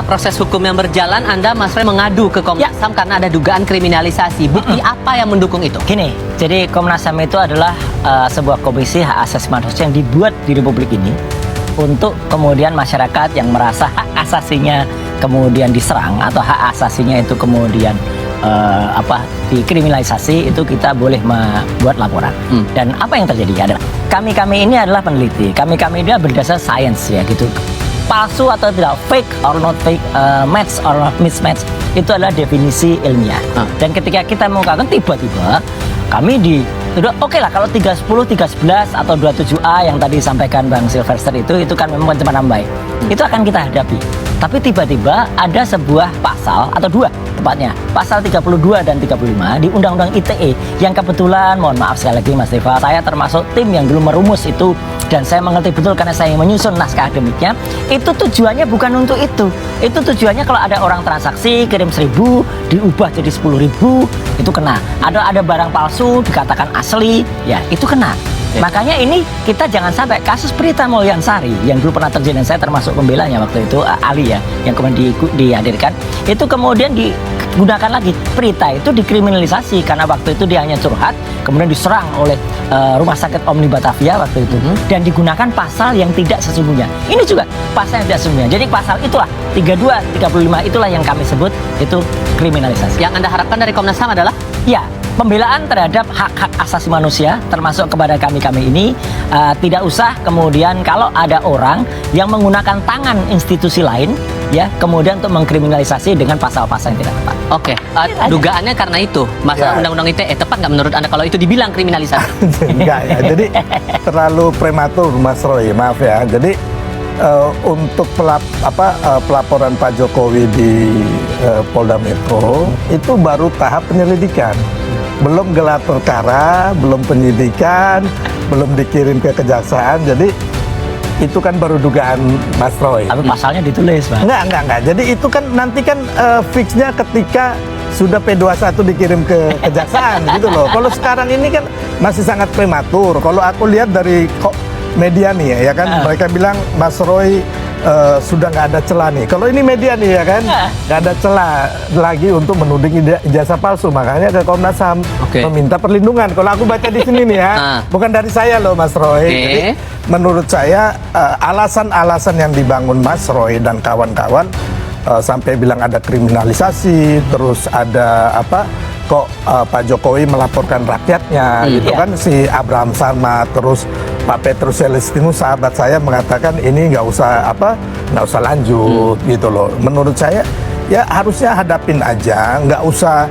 tengah proses hukum yang berjalan, Anda, Mas Roy, mengadu ke Komnas HAM karena ada dugaan kriminalisasi. Bukti apa yang mendukung itu? Gini, jadi Komnas HAM itu adalah sebuah komisi hak asasi manusia yang dibuat di Republik ini untuk kemudian masyarakat yang merasa hak asasinya kemudian diserang atau hak asasinya itu kemudian dikriminalisasi, itu kita boleh membuat laporan. Dan apa yang terjadi adalah kami ini adalah peneliti, kami ini berdasar sains ya gitu. Palsu atau tidak, fake or not fake, match or not mismatch, itu adalah definisi ilmiah. Dan ketika kita mengungkapkan, tiba-tiba kami udah oke lah kalau 310, 311 atau 27A yang tadi disampaikan Bang Silvester itu kan memang pencemaran baik. Itu akan kita hadapi. Tapi tiba-tiba ada sebuah pasal atau dua tepatnya, pasal 32 dan 35 di Undang-Undang ITE yang kebetulan, mohon maaf sekali lagi Mas Deva, saya termasuk tim yang dulu merumus itu dan saya mengerti betul karena saya yang menyusun naskah akademiknya. Itu tujuannya bukan untuk itu. Itu tujuannya kalau ada orang transaksi kirim 1.000 diubah jadi 10.000, itu kena. Ada barang palsu dikatakan asli, ya itu kena. Makanya ini kita jangan sampai kasus Prita Mulyansari yang dulu pernah terjadi, dan saya termasuk pembelanya waktu itu, Ali ya, yang kemudian dihadirkan, itu kemudian digunakan lagi. Prita itu dikriminalisasi karena waktu itu dia hanya curhat, kemudian diserang oleh Rumah Sakit Omni Batavia waktu itu, dan digunakan pasal yang tidak sesungguhnya. Ini juga pasal yang tidak sesungguhnya. Jadi pasal itulah 32, 35 itulah yang kami sebut itu kriminalisasi. Yang Anda harapkan dari Komnas HAM adalah? Ya, pembelaan terhadap hak-hak asasi manusia termasuk kepada kami ini tidak usah kemudian kalau ada orang yang menggunakan tangan institusi lain ya kemudian untuk mengkriminalisasi dengan pasal-pasal yang tidak tepat. Oke, dugaannya karena itu masalah Undang-Undang ITE tepat nggak menurut Anda kalau itu dibilang kriminalisasi? Enggak ya, jadi terlalu prematur Mas Roy, maaf ya. Jadi untuk pelaporan Pak Jokowi di Polda Metro itu baru tahap penyelidikan. Belum gelar perkara, belum penyidikan, belum dikirim ke kejaksaan. Jadi itu kan baru dugaan Mas Roy. Tapi pasalnya ditulis, Pak. Enggak. Jadi itu kan nanti kan fixnya ketika sudah P21 dikirim ke kejaksaan gitu loh. Kalau sekarang ini kan masih sangat prematur. Kalau aku lihat dari media nih ya kan, mereka bilang Mas Roy sudah nggak ada celah nih. Kalau ini media nih ya kan, nggak ada celah lagi untuk menuding ijazah palsu. Makanya ke Komnas HAM meminta perlindungan. Kalau aku baca di sini nih ya, bukan dari saya loh Mas Roy. Jadi menurut saya alasan-alasan yang dibangun Mas Roy dan kawan-kawan sampai bilang ada kriminalisasi, terus ada kok Pak Jokowi melaporkan rakyatnya gitu kan, si Abraham Samad, terus Pak Petrus Celestinus sahabat saya mengatakan ini nggak usah lanjut gitu loh. Menurut saya ya harusnya hadapin aja, nggak usah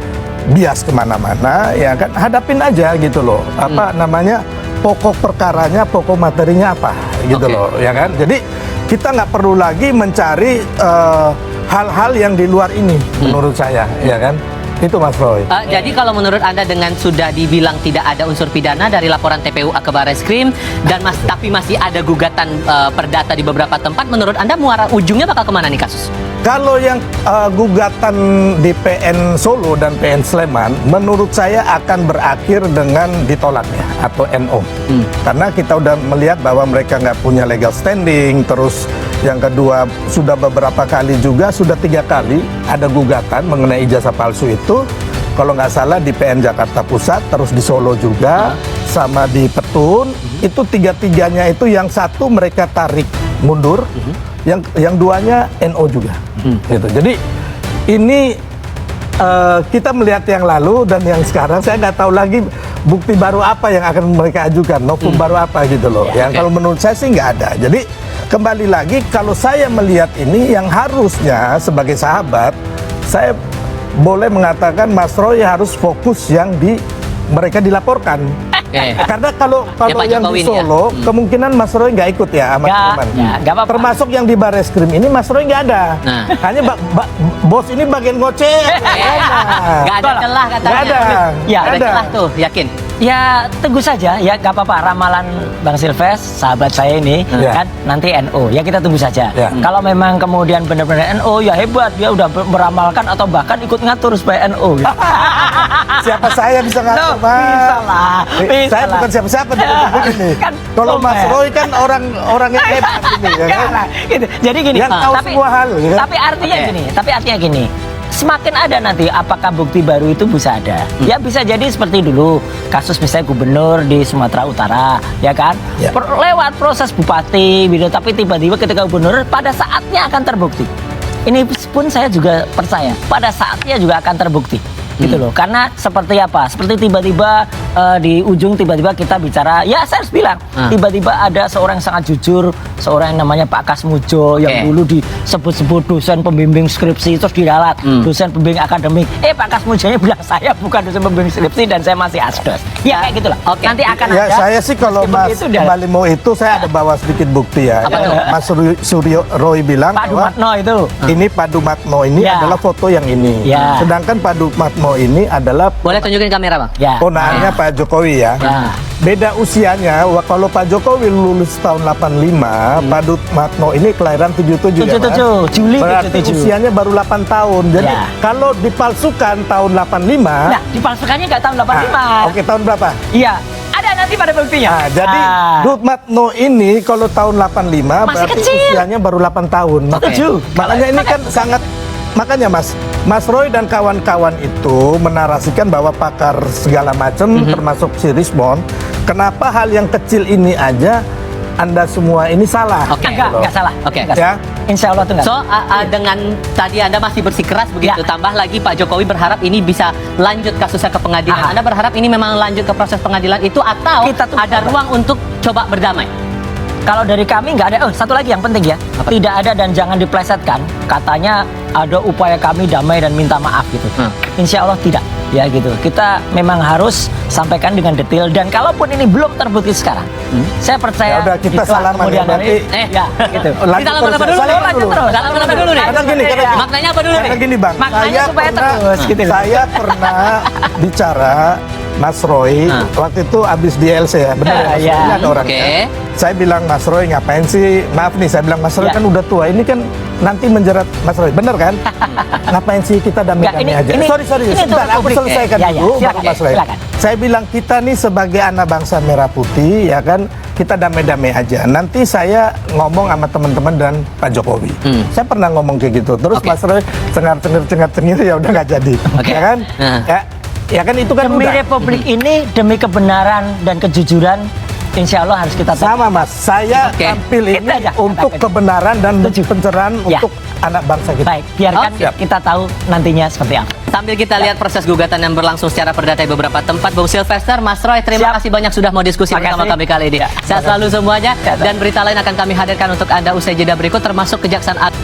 bias kemana-mana ya kan, hadapin aja gitu loh. Pokok perkaranya, pokok materinya apa gitu loh ya kan. Jadi kita nggak perlu lagi mencari hal-hal yang di luar ini menurut saya ya kan. Itu Mas Roy. Jadi kalau menurut Anda dengan sudah dibilang tidak ada unsur pidana dari laporan TPU ke Barreskrim dan tapi masih ada gugatan perdata di beberapa tempat, menurut Anda muara ujungnya bakal kemana nih kasus? Kalau yang gugatan di PN Solo dan PN Sleman, menurut saya akan berakhir dengan ditolaknya atau NO. Karena kita udah melihat bahwa mereka nggak punya legal standing, terus yang kedua sudah beberapa kali juga, sudah 3 kali ada gugatan mengenai ijazah palsu itu. Kalau nggak salah di PN Jakarta Pusat, terus di Solo juga, sama di Petun. Itu 3-3-nya itu yang satu mereka tarik mundur, yang duanya NO juga. Gitu. Jadi ini kita melihat yang lalu dan yang sekarang, saya nggak tahu lagi bukti baru apa yang akan mereka ajukan, novum baru apa gitu loh. Yang kalau menurut saya sih nggak ada. Jadi kembali lagi, kalau saya melihat ini yang harusnya sebagai sahabat, saya boleh mengatakan Mas Roy harus fokus yang mereka dilaporkan. Karena kalau yang di Solo, kemungkinan Mas Roy nggak ikut ya sama teman. Termasuk yang di Barreskrim ini Mas Roy nggak ada. Hanya bos ini bagian ngoceh. Nggak ada celah katanya. Nggak ada. Ya ada celah tuh, yakin. Ya tunggu saja ya, gak apa-apa ramalan Bang Silves, sahabat saya ini Ya. kan nanti NO. Ya kita tunggu saja. Ya. Kalau memang kemudian benar-benar NO ya hebat, dia udah meramalkan atau bahkan ikut ngatur supaya NO. Gitu. Siapa saya bisa ngatur, Loh, Mas? bisa lah, bisa Saya lah. bukan siapa-siapa di Republik ini. Kan, Kalau Mas Om, Roy kan orang yang hebat ini, ya kan? Kan, gitu. Jadi gini, Yang tahu semua hal, ya kan? tapi artinya Oke. gini, semakin ada nanti apakah bukti baru itu bisa ada. Ya bisa jadi seperti dulu kasus misalnya gubernur di Sumatera Utara, ya kan? Ya. Lewat proses bupati, gitu, tapi tiba-tiba ketika gubernur pada saatnya akan terbukti. Ini pun saya juga percaya pada saatnya juga akan terbukti. Gitu loh, karena seperti apa? Seperti tiba-tiba di ujung tiba-tiba kita bicara, ya saya harus bilang, tiba-tiba ada seorang yang sangat jujur, seorang yang namanya Pak Kasmujo yang dulu disebut-sebut dosen pembimbing skripsi terus diralat, dosen pembimbing akademik. Pak Kasmujonya bilang saya bukan dosen pembimbing skripsi dan saya masih asdos. Ya kayak gitulah. Oke. Nanti akan Ya ada. saya sih kalau meskipun Mas itu dia- kembali mau itu saya ada bawa sedikit bukti ya. Apa Yang tuh? Mas Suryo Roy bilang Pak bahwa Dumatno itu. ini Pak Dumatno ini Ya. adalah foto yang ini. Ya. Sedangkan Pak Dumatno ini adalah Boleh tunjukin kamera, Bang? Ya. ponaannya Pak Jokowi ya. Ya. Beda usianya, kalau Pak Jokowi lulus tahun 85, Pak Dumatno ini kelahiran 77 ya, Mas? 77, Juli Berarti 77. usianya baru 8 tahun. Jadi Ya. kalau dipalsukan tahun 85, Nah, dipalsukannya nggak tahun 85. oke tahun berapa? Iya. Ada nanti pada buktinya. Nah, jadi Dumatno ini kalau tahun 85 Masih berarti kecil. usianya baru 8 tahun. Setuju. Makanya ini kan sangat, makanya Mas Roy dan kawan-kawan itu menarasikan bahwa pakar segala macam termasuk si Rismond, kenapa hal yang kecil ini aja Anda semua ini salah. Oke. Enggak salah. Oke. Enggak Ya. salah. Insya Allah tuh enggak. So, dengan tadi Anda masih bersikeras begitu, Ya. tambah lagi Pak Jokowi berharap ini bisa lanjut kasusnya ke pengadilan. Aha. Anda berharap ini memang lanjut ke proses pengadilan itu atau Kita tunggu ada kabar. ruang untuk coba berdamai? Kalau dari kami nggak ada. Oh, satu lagi yang penting ya. Apa? Tidak ada dan jangan diplesetkan. Katanya ada upaya kami damai dan minta maaf gitu. Insya Allah tidak. Ya gitu. Kita memang harus sampaikan dengan detail dan kalaupun ini belum terbukti sekarang, saya percaya Ya udah, kita itulah salaman kemudian ya, berarti. hari- ya gitu. Lanjut Kita terus, lama-lama dulu, salaman lanjut dulu. terus. Salaman dulu nih. Karena gini, karena Maknanya apa dulu nih? Karena gini Bang, Maknanya supaya terus, gitu loh. saya pernah bicara Mas Roy waktu itu abis di LC ya, benar ya? Mas Iya. Roy? Ini ada orangnya. Oke. Saya bilang Mas Roy ngapain sih? Maaf nih, saya bilang Mas Roy Ya. kan udah tua, ini kan nanti menjerat Mas Roy, bener kan? Ngapain sih kita Nggak, damai-damai aja? ini- Sorry, ini sebentar, untuk aku publik. selesaikan Ya, ya, dulu, silakan, baru Mas Roy. silakan. Saya bilang kita nih sebagai anak bangsa merah putih, ya kan, kita damai-damai aja. Nanti saya ngomong sama teman-teman dan Pak Jokowi. Saya pernah ngomong kayak gitu. Terus Oke. Mas Roy cengar-cengir ya udah nggak jadi, Oke. ya kan? Nah. Ya kan itu kan Demi udah. Republik ini, demi kebenaran dan kejujuran, insya Allah harus kita Sama Mas, saya Oke. tampil Itu ini aja. untuk Oke. kebenaran dan Setuju. pencerahan Ya. untuk anak bangsa kita. Baik, biarkan Siap. kita tahu nantinya seperti apa. Sambil kita lihat proses gugatan yang berlangsung secara perdata di beberapa tempat, Bung Sylvester, Mas Roy, terima Siap. kasih banyak sudah mau diskusi Makasih. bersama kami kali ini. Ya, Sehat selalu semuanya Ya, dan berita lain akan kami hadirkan untuk Anda usai jeda berikut termasuk Kejaksaan Agung.